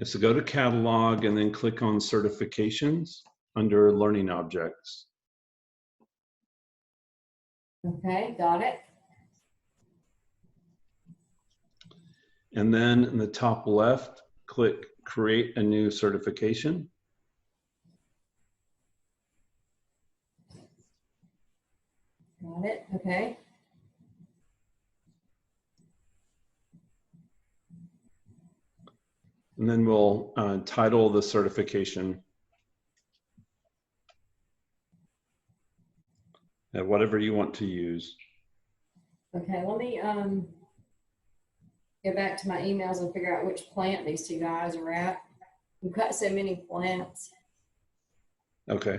So go to catalog and then click on certifications under learning objects. Okay, got it. And then in the top left, click create a new certification. Got it, okay. And then we'll title the certification whatever you want to use. Okay, let me go back to my emails and figure out which plant these two guys are at. We've got so many plants. Okay.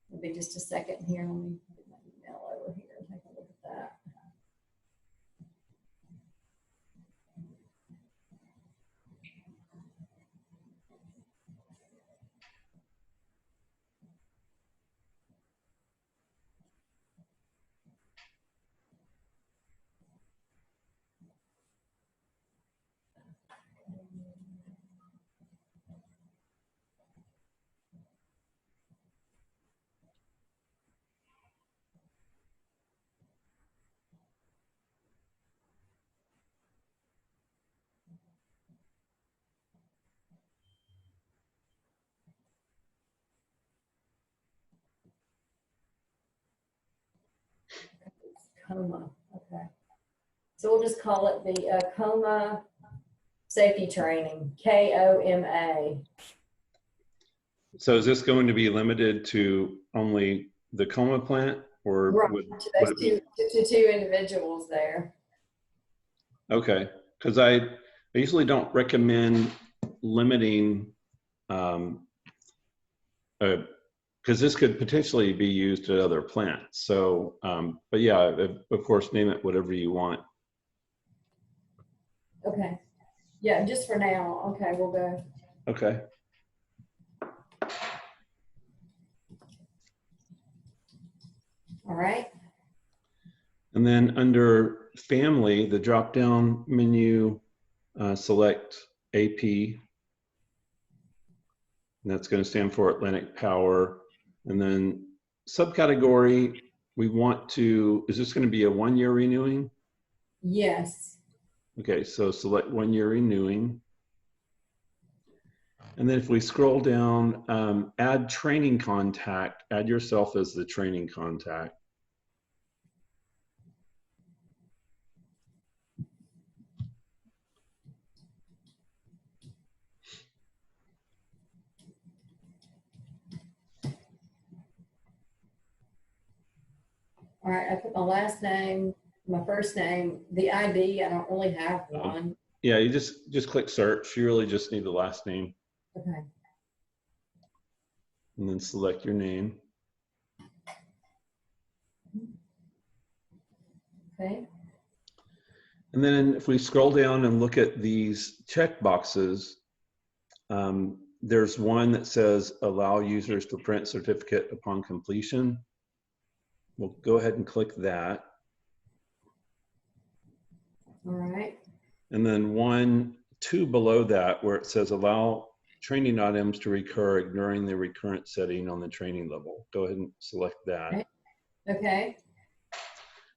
It'll be just a second here. Let me get my email over here and take a look at that. Coma, okay. So we'll just call it the Coma Safety Training, KOMA. So is this going to be limited to only the coma plant, or right, would to those two individuals there? Okay, because I usually don't recommend limiting, because this could potentially be used at other plants. So, but yeah, of course, name it whatever you want. Okay. Yeah, just for now. Okay, we'll go. Okay. All right. And then under family, the drop-down menu, select AP. And that's going to stand for Atlantic Power. And then subcategory, we want to, is this going to be a 1-year renewing? Yes. Okay, so select 1-year renewing. And then if we scroll down, add training contact, add yourself as the training contact. All right, I put my last name, my first name, the ID, I don't really have one. Yeah, you just click search. You really just need the last name. Okay. And then select your name. Okay. And then if we scroll down and look at these check boxes, there's one that says allow users to print certificate upon completion. We'll go ahead and click that. All right. And then 2 below that where it says allow training items to recur ignoring the recurrent setting on the training level. Go ahead and select that. Okay.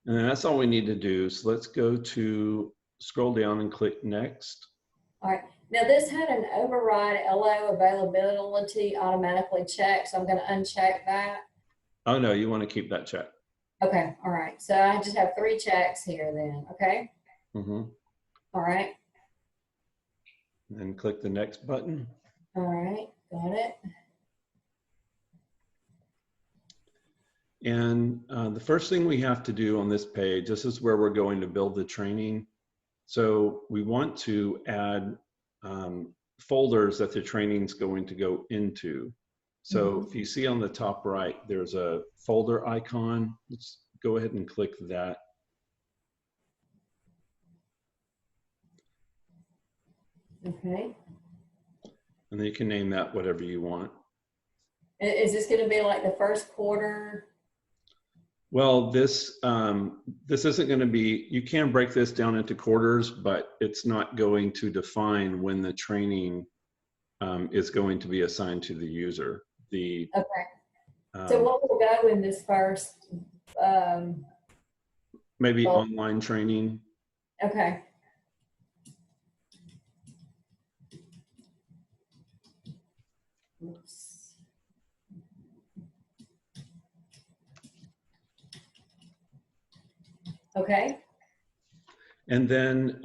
And that's all we need to do. So let's go to scroll down and click next. All right. Now this had an override LO availability automatically checked, so I'm going to uncheck that. Oh no, you want to keep that check. Okay. All right. So I just have 3 checks here then. Okay. Mm-hmm. All right. And click the next button. All right. Got it. And the first thing we have to do on this page, this is where we're going to build the training. So we want to add folders that the training is going to go into. So if you see on the top right, there's a folder icon. Let's go ahead and click that. Okay. And then you can name that whatever you want. Is this going to be like the first quarter? Well, this isn't going to be, you can break this down into quarters, but it's not going to define when the training is going to be assigned to the user. The Okay. So what will go in this first? maybe Well, online training. okay. Oops. Okay. And then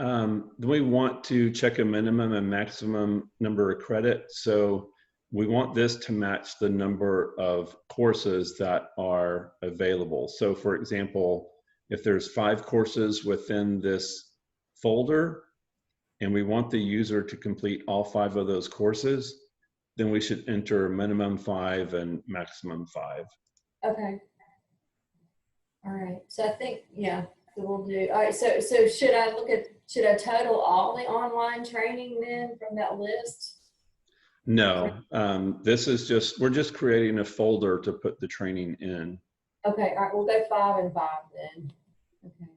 we want to check a minimum and maximum number of credits. So we want this to match the number of courses that are available. So for example, if there's 5 courses within this folder and we want the user to complete all 5 of those courses, then we should enter minimum 5 and maximum 5. Okay. All right. So I think, yeah, so we'll do, all right. So should I total all the online training then from that list? No, this is just, we're just creating a folder to put the training in. Okay. All right. We'll go 5 and 5 then. Okay.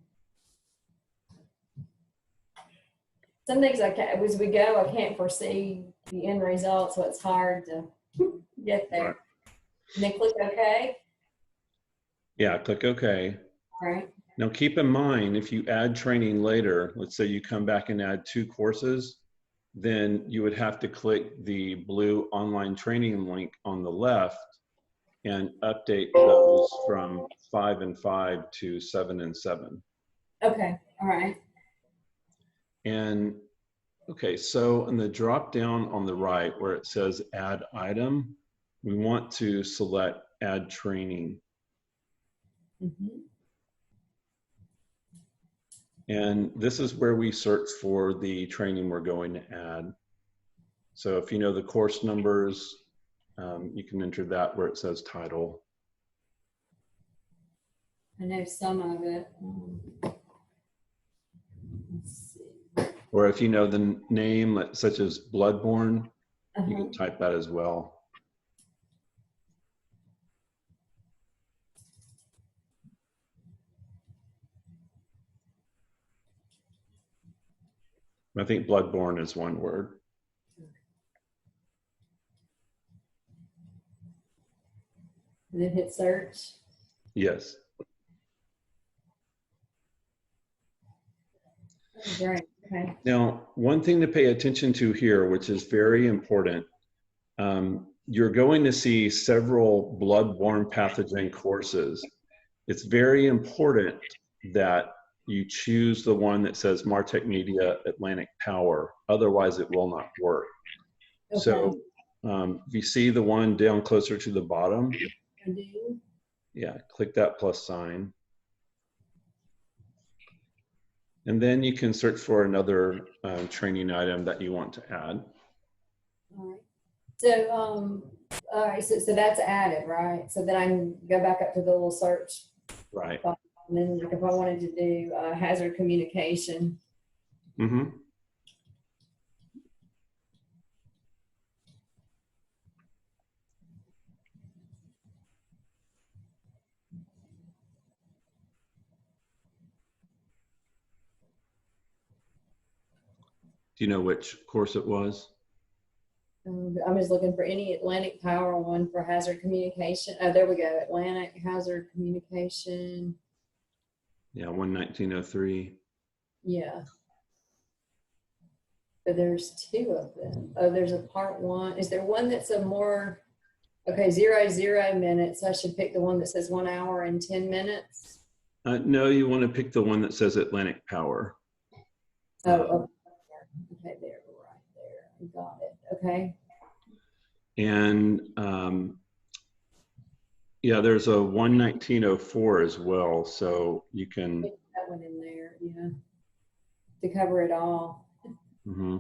Some things I can't, as we go, I can't foresee the end result, so it's hard to get there. Right. And then click OK. Yeah, click OK. All right. Now keep in mind, if you add training later, let's say you come back and add 2 courses, then you would have to click the blue online training link on the left and update those from 5 and 5 to 7 and 7. Okay. All right. And okay, so in the drop down on the right where it says add item, we want to select add training. Mm-hmm. And this is where we search for the training we're going to add. So if you know the course numbers, you can enter that where it says title. I know some of it. Let's see. Or if you know the name, such as Bloodborne, you Uh-huh. can type that as well. I think Bloodborne is one word. And then hit search. Yes. Great. Okay. Now, one thing to pay attention to here, which is very important, you're going to see several bloodborne pathogen courses. It's very important that you choose the one that says Martech Media Atlantic Power, otherwise it will not work. Okay. So if you see the one down closer to the bottom, I do. yeah, click that plus sign. And then you can search for another training item that you want to add. All right. So, all right. So that's added, right? So then I can go back up to the little search. Right. And then like if I wanted to do hazard communication. Mm-hmm. Do you know which course it was? I'm just looking for any Atlantic Power one for hazard communication. Oh, there we go. Atlantic hazard communication. Yeah, 11903. Yeah. But there's 2 of them. Oh, there's a part 1. Is there one that's a more, okay, 0 minutes. I should pick the one that says 1 hour and 10 minutes. No, you want to pick the one that says Atlantic Power. Oh, okay, there, right there. I got it. Okay. And yeah, there's a 11904 as well, so you can Put that one in there, yeah, to cover it all. Mm-hmm.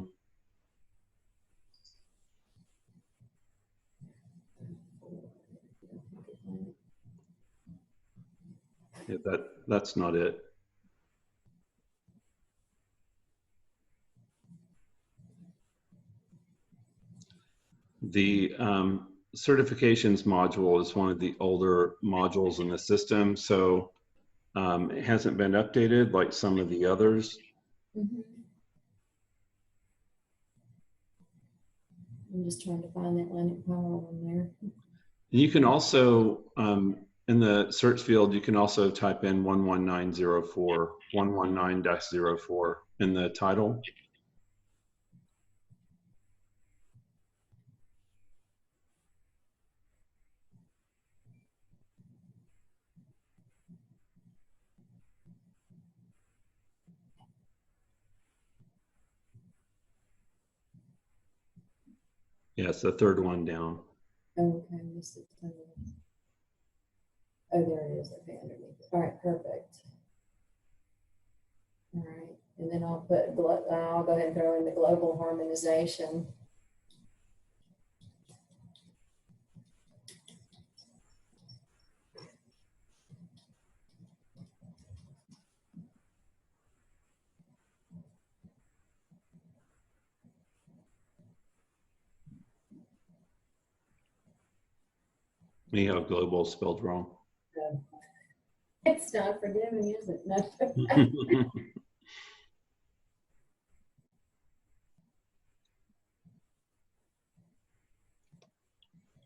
Yeah, that's not it. The certifications module is one of the older modules in the system, so it hasn't been updated like some of the others. Mhm. I'm just trying to find the Atlantic Power on there. You can also, in the search field, you can also type in 11904, 119-04 in the title. Yes, the third one down. Okay, this is oh, there it is. Okay, underneath. All right, perfect. All right, and then I'll go ahead and throw in the global harmonization. We have global spelled wrong. It's not forgiving, is it? No.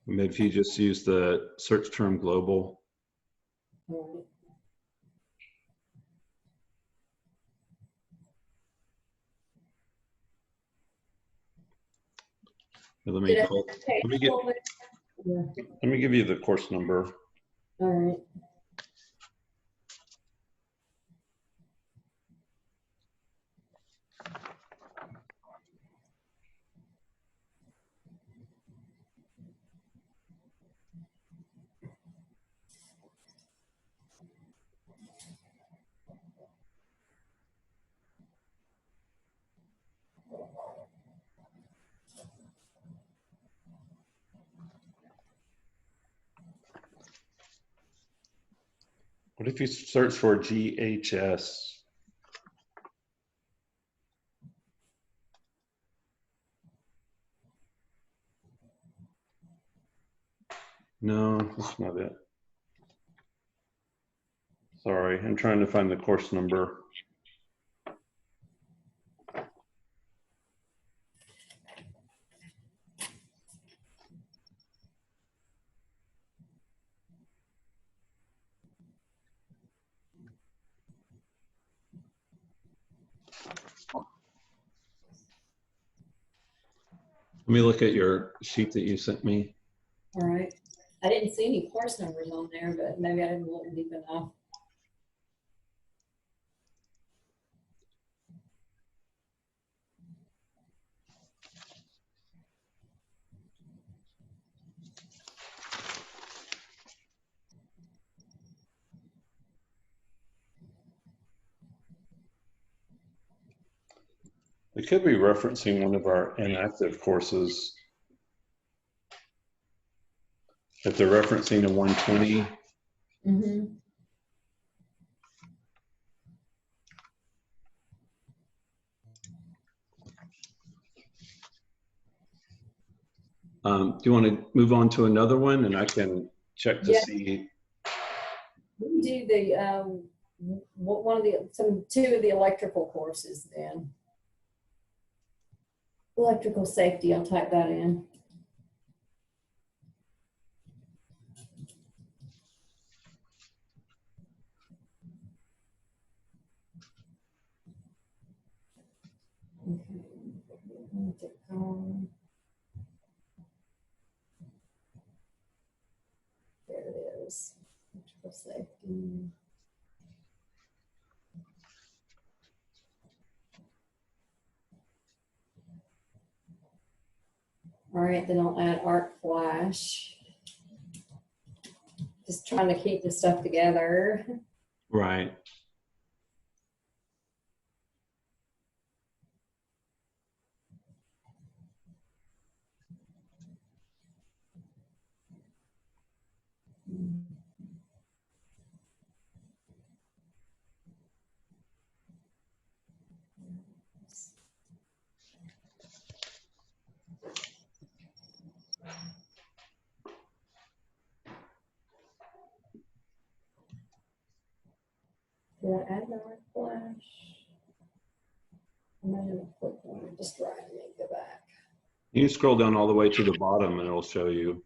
Maybe if you just use the search term global. All Let right. me give you the course number. All right. What if you search for GHS? No, that's not it. Sorry, I'm trying to find the course number. Let me look at your sheet that you sent me. All right. I didn't see any course numbers on there, but maybe I didn't look deep enough. We could be referencing one of our inactive courses. If they're referencing a 120. Mm-hmm. Do you want to move on to another one, and I can check to see? We do the two of the electrical courses then. Electrical safety. I'll type that in. Okay. There it is. Electrical safety. All right, then I'll add Arc Flash. Just trying to keep this stuff together. Right. Did I add my flash? I might have clicked on it. Just try and go back. You can scroll down all the way to the bottom and it'll show you.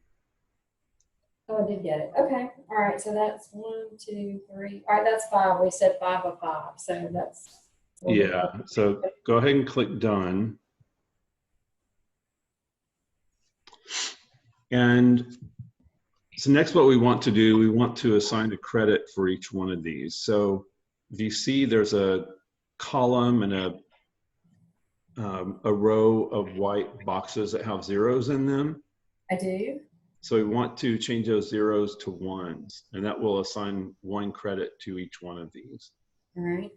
Oh, I did get it. Okay. All right. So that's 1, 2, 3. All right. That's 5. We said 5 of 5. So that's. Yeah. So go ahead and click done. And so next what we want to do, we want to assign a credit for each one of these. So if you see there's a column and a row of white boxes that have zeros in them. I do. So we want to change those zeros to ones, and that will assign 1 credit to each one of these. All right.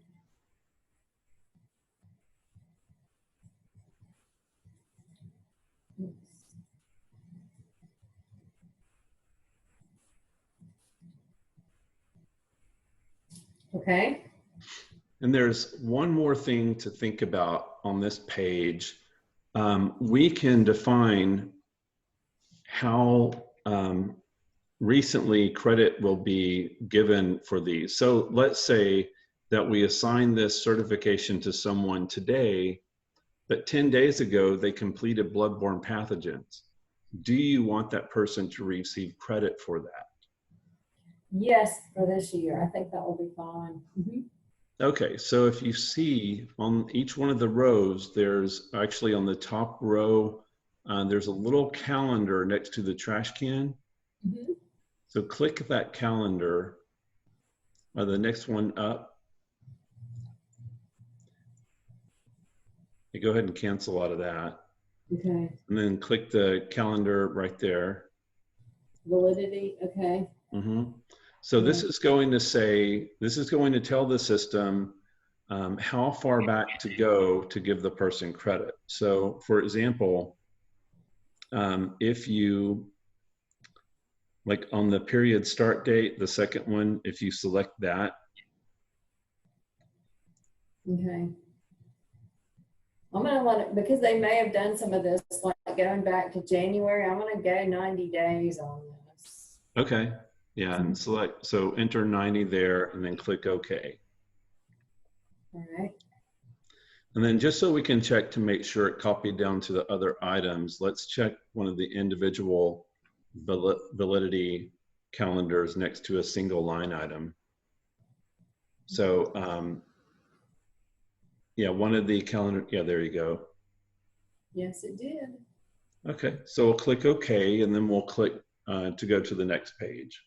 Okay. And there's one more thing to think about on this page. We can define how recently credit will be given for these. So let's say that we assign this certification to someone today, but 10 days ago they completed bloodborne pathogens. Do you want that person to receive credit for that? Yes, for this year. I think that will be fine. Okay, so if you see on each one of the rows, there's actually on the top row, there's a little calendar next to the trash can. So click that calendar, or the next one up. You go ahead and cancel out of that. Okay. And then click the calendar right there. Validity. Okay. So this is going to say, this is going to tell the system how far back to go to give the person credit. So for example, if you, like on the period start date, the second one, if you select that. Okay. I'm going to let it, because they may have done some of this, like going back to January, I'm going to go 90 days on this. Okay. Yeah, and select, so enter 90 there and then click OK. All right. And then just so we can check to make sure it copied down to the other items, let's check one of the individual validity calendars next to a single line item. So yeah, one of the calendar, yeah, there you go. Yes, it did. Okay, so we'll click OK, and then we'll click to go to the next page.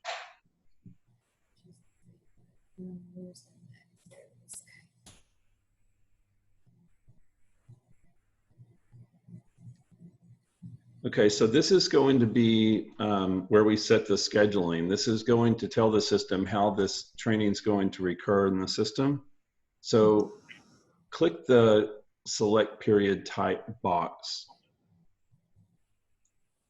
Okay, so this is going to be where we set the scheduling. This is going to tell the system how this training is going to recur in the system. So click the select period type box.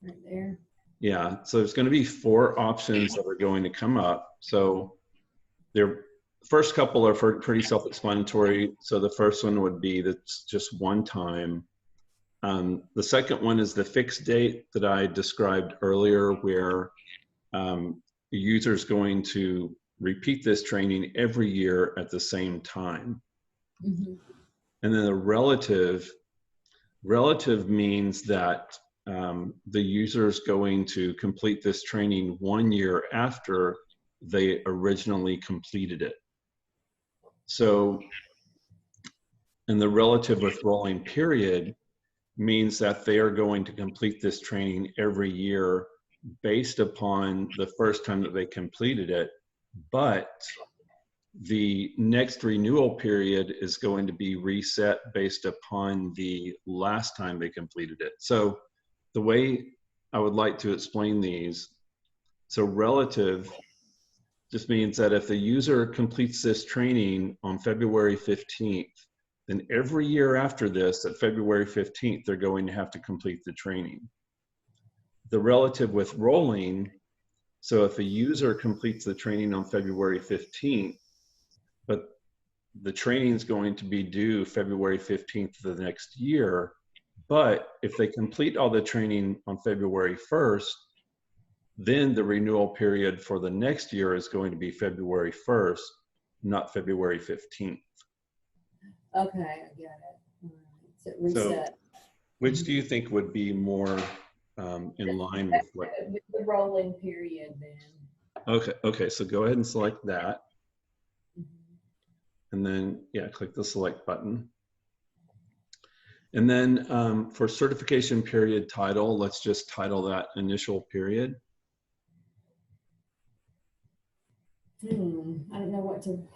Right there. Yeah, so there's going to be 4 options that are going to come up. So the first couple are pretty self-explanatory. So the first one would be that's just one time. The second one is the fixed date that I described earlier, where the user is going to repeat this training every year at the same time. And then the relative means that the user is going to complete this training 1 year after they originally completed it. So, and the relative with rolling period means that they are going to complete this training every year based upon the first time that they completed it, but the next renewal period is going to be reset based upon the last time they completed it. So the way I would like to explain these, so relative just means that if the user completes this training on February 15th, then every year after this, at February 15th, they're going to have to complete the training. The relative with rolling, so if a user completes the training on February 15th, but the training is going to be due February 15th of the next year, but if they complete all the training on February 1st, then the renewal period for the next year is going to be February 1st. not February 15th. Okay, I got it. All right. So So reset. which do you think would be more in line with what? With the rolling period then. Okay, so go ahead and select that. Mhm. And then, yeah, click the select button. And then for certification period title, let's just title that initial period. I don't know what to.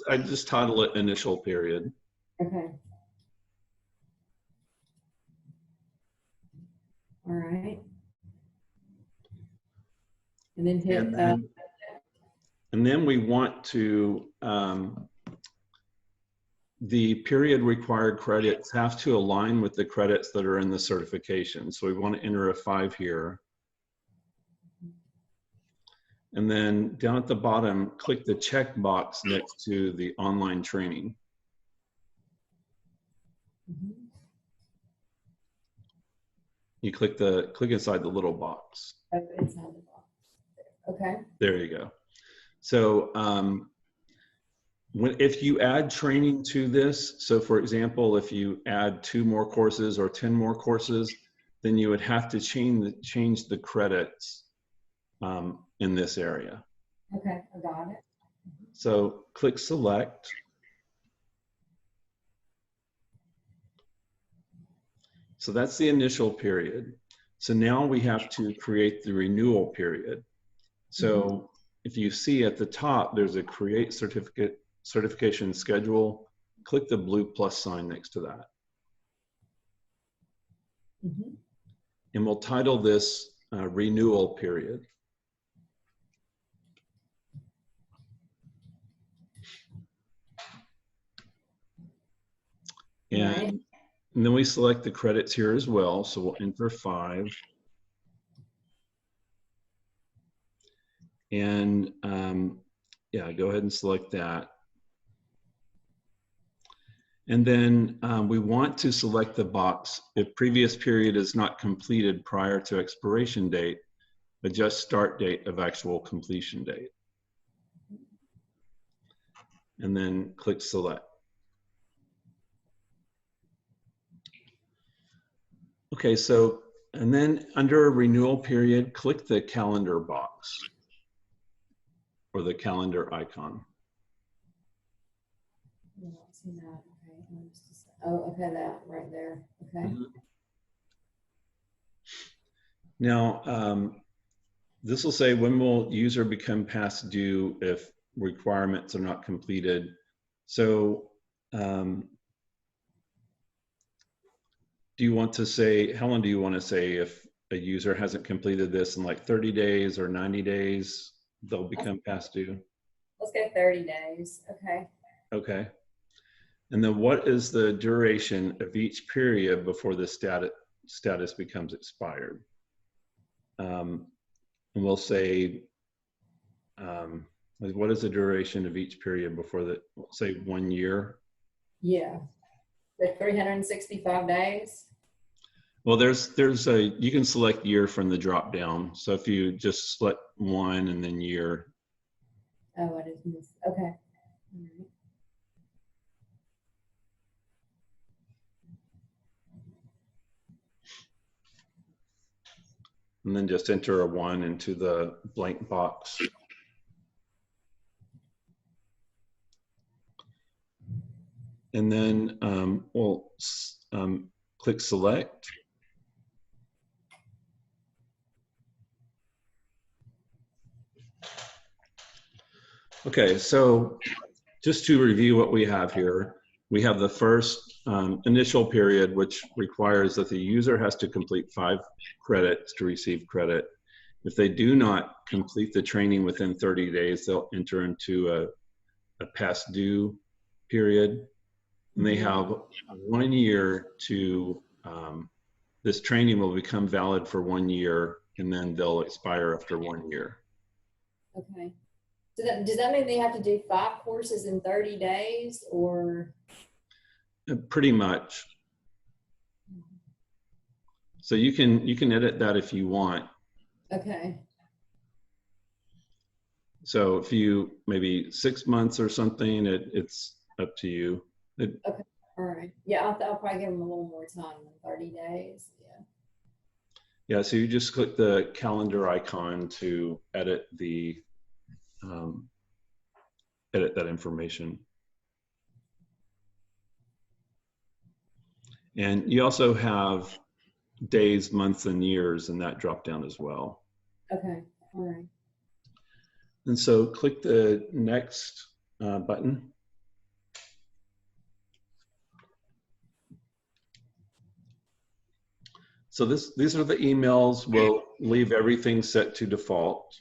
I'd just title it initial period. Okay. All right. And then hit. And then we want to, the period required credits have to align with the credits that are in the certification. So we want to enter a 5 here. And then down at the bottom, click the check box next to the online training. You click inside the little box. Inside the box. Okay. There you go. So if you add training to this, so for example, if you add 2 more courses or 10 more courses, then you would have to change the credits in this area. Okay, I got it. So click select. So that's the initial period. So now we have to create the renewal period. So if you see at the top, there's a create certification schedule. Click the blue plus sign next to that. And we'll title this renewal period. And then we select the credits here as well. So we'll enter 5. And yeah, go ahead and select that. And then we want to select the box if previous period is not completed prior to expiration date, adjust start date of actual completion date. And then click select. Okay, so, and then under a renewal period, click the calendar box or the calendar icon. I don't see that. Okay. Oh, okay, that right there. Okay. Now, this will say when will user become past due if requirements are not completed. So do you want to say, how long do you want to say if a user hasn't completed this in like 30 days or 90 days, they'll become past due? Let's go 30 days. Okay. Okay. And then what is the duration of each period before the status becomes expired? And we'll say, what is the duration of each period before the, say 1 year? Yeah. The 365 days. Well, you can select year from the drop down. So if you just select 1 and then year. Oh, I didn't miss. Okay. All right. And then just enter a 1 into the blank box. And then we'll click select. Okay, so just to review what we have here, we have the first initial period, which requires that the user has to complete 5 credits to receive credit. If they do not complete the training within 30 days, they'll enter into a past due period. And they have 1 year to, this training will become valid for 1 year, and then they'll expire after 1 year. Okay. Does that mean they have to do 5 courses in 30 days or? Pretty much. So you can edit that if you want. Okay. So if you maybe 6 months or something, it's up to you. Okay. All right. Yeah, I'll probably give them a little more time than 30 days. Yeah. Yeah, so you just click the calendar icon to edit that information. And you also have days, months, and years in that drop down as well. Okay. All right. And so click the next button. So these are the emails. We'll leave everything set to default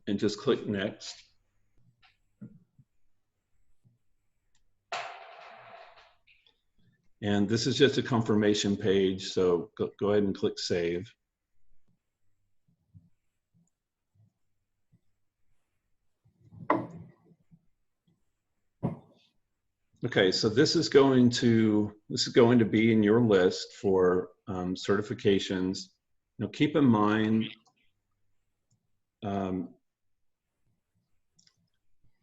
and just click next. And this is just a confirmation page, so go ahead and click save. Okay, so this is going to be in your list for certifications. Now keep in mind the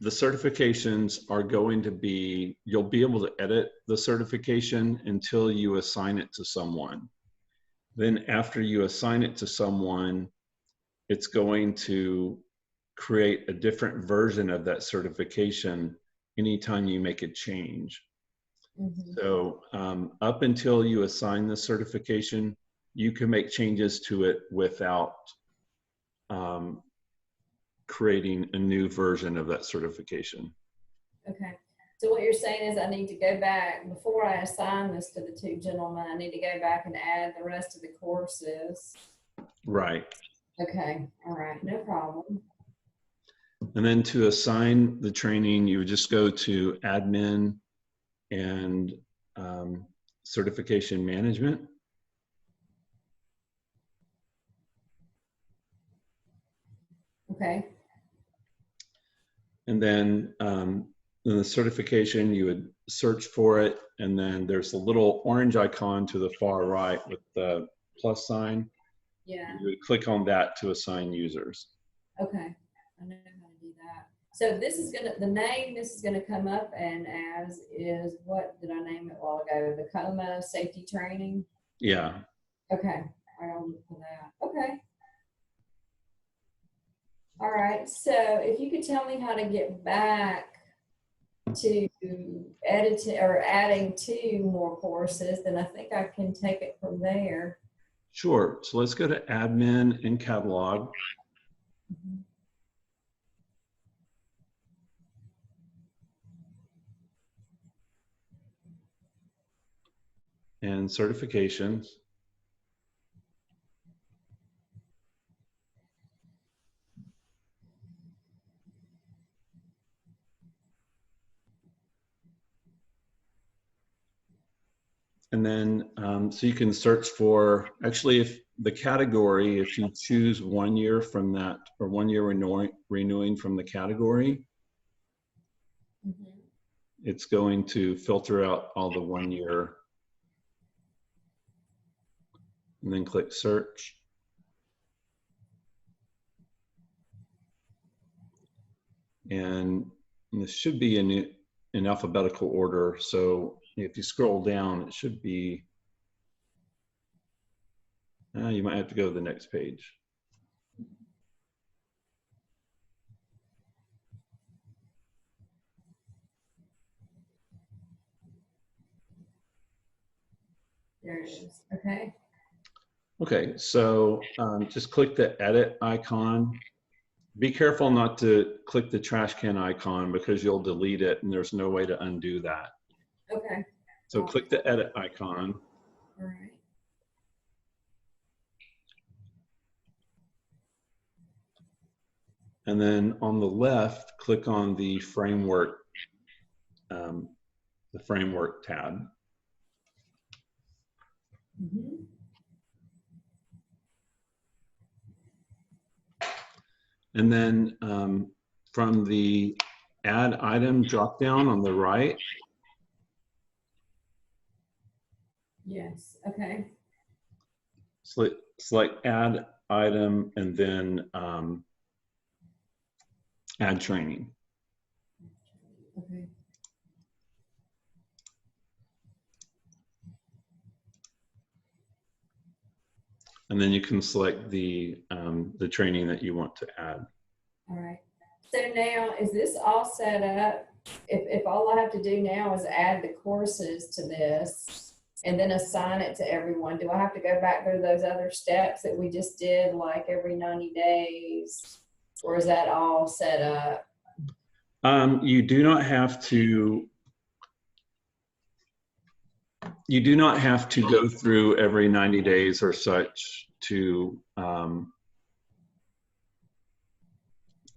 certifications are going to be, you'll be able to edit the certification until you assign it to someone. Then after you assign it to someone, it's going to create a different version of that certification anytime you make a change. So up until you assign the certification, you can make changes to it without creating a new version of that certification. Okay. So what you're saying is I need to go back, before I assign this to the two gentlemen, I need to go back and add the rest of the courses. Right. Okay. All right. No problem. And then to assign the training, you would just go to admin and certification management. Okay. And then in the certification, you would search for it. And then there's a little orange icon to the far right with the plus sign. Yeah. You would click on that to assign users. Okay. I know how to do that. So this is the name this is gonna come up and as is, what did I name it a while ago? The COMA safety training? Yeah. Okay. I'll look for that. Okay. All right. So if you could tell me how to get back to editing or adding 2 more courses, then I think I can take it from there. Sure. So let's go to admin and catalog. And certifications. And then, so you can search for, actually, if the category, if you choose 1 year from that, or 1 year renewing from the category, it's going to filter out all the 1 year. And then click search. And this should be in alphabetical order. So if you scroll down, it should be, you might have to go to the next page. There it is. Okay. Okay, so just click the edit icon. Be careful not to click the trash can icon because you'll delete it and there's no way to undo that. Okay. So click the edit icon. All right. And then on the left, click on the framework tab. And then from the add item dropdown on the right. Yes. Okay. Select add item and then add training. Okay. And then you can select the training that you want to add. All right. So now, is this all set up? If all I have to do now is add the courses to this and then assign it to everyone, do I have to go back through those other steps that we just did, like every 90 days? Or is that all set up? You do not have to. You do not have to go through every 90 days or such to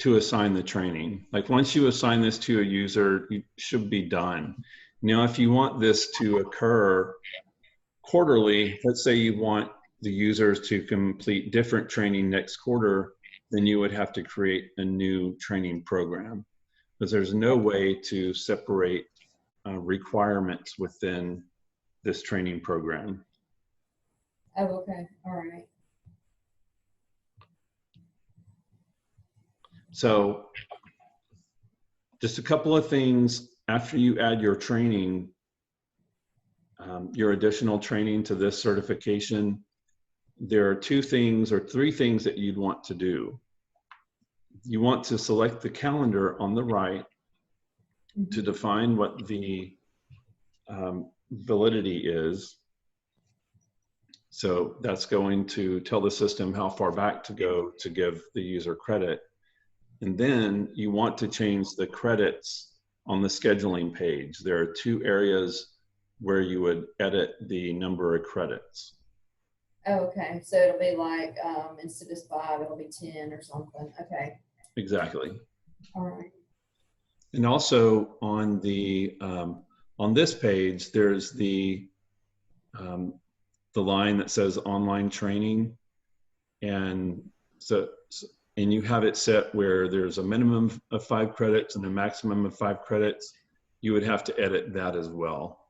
assign the training. Like once you assign this to a user, you should be done. Now, if you want this to occur quarterly, let's say you want the users to complete different training next quarter, then you would have to create a new training program, because there's no way to separate requirements within this training program. Oh, okay. All right. So just a couple of things after you add your training, your additional training to this certification. There are 2 things or 3 things that you'd want to do. You want to select the calendar on the right to define what the validity is. So that's going to tell the system how far back to go to give the user credit. And then you want to change the credits on the scheduling page. There are 2 areas where you would edit the number of credits. Oh, okay. So it'll be like, instead of 5, it'll be 10 or something. Okay. Exactly. All right. And also on the on this page, there's the line that says online training, and and you have it set where there's a minimum of 5 credits and a maximum of 5 credits. You would have to edit that as well.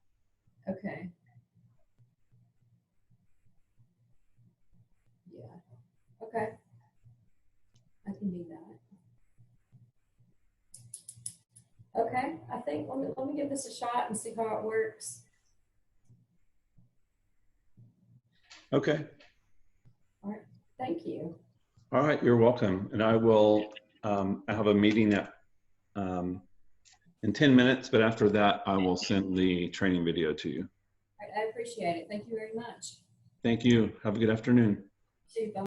Okay. Yeah. Okay. I can do that. Okay. I think let me give this a shot and see how it works. Okay. All right. Thank you. All right. You're welcome. And I will I have a meeting at in 10 minutes, but after that, I will send the training video to you. All right. I appreciate it. Thank you very much. Thank you. Have a good afternoon. Bye.